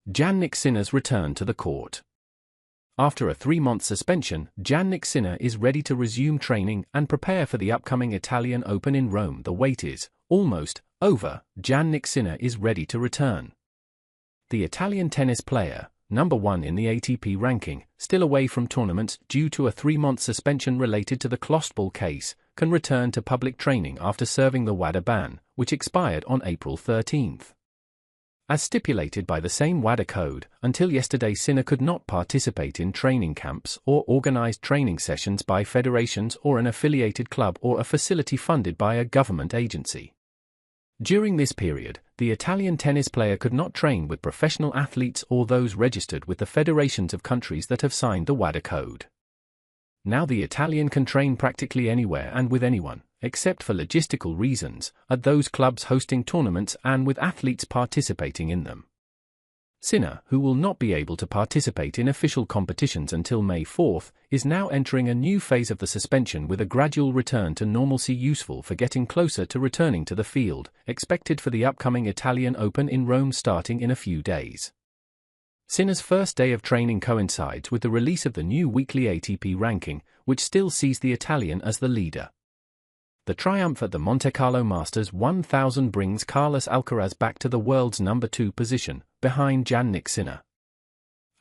Jannik Sinner's return to the court. After a 3-month suspension, Jannik Sinner is ready to resume training and prepare for the upcoming Italian Open in Rome. The wait is almost over. Jannik Sinner is ready to return. The Italian tennis player, number 1 in the ATP ranking, still away from tournaments due to a 3-month suspension related to the Closteball case, can return to public training after serving the WADA ban, which expired on April 13. As stipulated by the same WADA code, until yesterday Sinner could not participate in training camps or organized training sessions by federations or an affiliated club or a facility funded by a government agency. During this period, the Italian tennis player could not train with professional athletes or those registered with the federations of countries that have signed the WADA code. Now the Italian can train practically anywhere and with anyone, except for logistical reasons, at those clubs hosting tournaments and with athletes participating in them. Sinner, who will not be able to participate in official competitions until May 4, is now entering a new phase of the suspension with a gradual return to normalcy useful for getting closer to returning to the field, expected for the upcoming Italian Open in Rome starting in a few days. Sinner's first day of training coincides with the release of the new weekly ATP ranking, which still sees the Italian as the leader. The triumph at the Monte Carlo Masters 1000 brings Carlos Alcaraz back to the world's number 2 position, behind Jannik Sinner.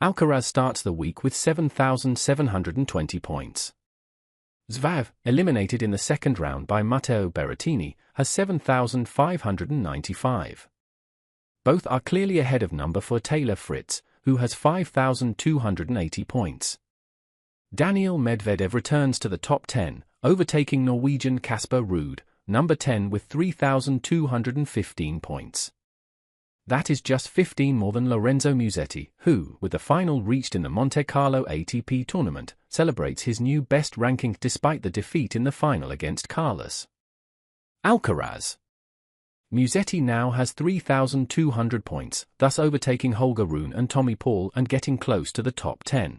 Alcaraz starts the week with 7,720 points. Zverev, eliminated in the second round by Matteo Berrettini, has 7,595. Both are clearly ahead of number 4 Taylor Fritz, who has 5,280 points. Daniil Medvedev returns to the top 10, overtaking Norwegian Casper Ruud, number 10 with 3,215 points. That is just 15 more than Lorenzo Musetti, who, with the final reached in the Monte Carlo ATP tournament, celebrates his new best ranking despite the defeat in the final against Carlos Alcaraz. Musetti now has 3,200 points, thus overtaking Holger Rune and Tommy Paul and getting close to the top 10.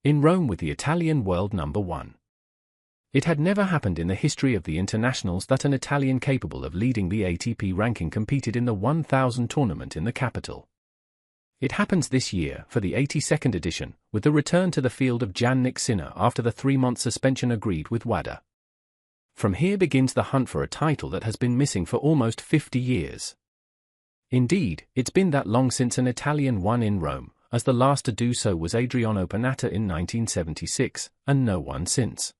In Rome with the Italian world number 1. It had never happened in the history of the internationals that an Italian capable of leading the ATP ranking competed in the 1000 tournament in the capital. It happens this year for the 82nd edition, with the return to the field of Jannik Sinner after the 3-month suspension agreed with WADA. From here begins the hunt for a title that has been missing for almost 50 years. Indeed, it's been that long since an Italian won in Rome, as the last to do so was Adriano Panatta in 1976, and no one since.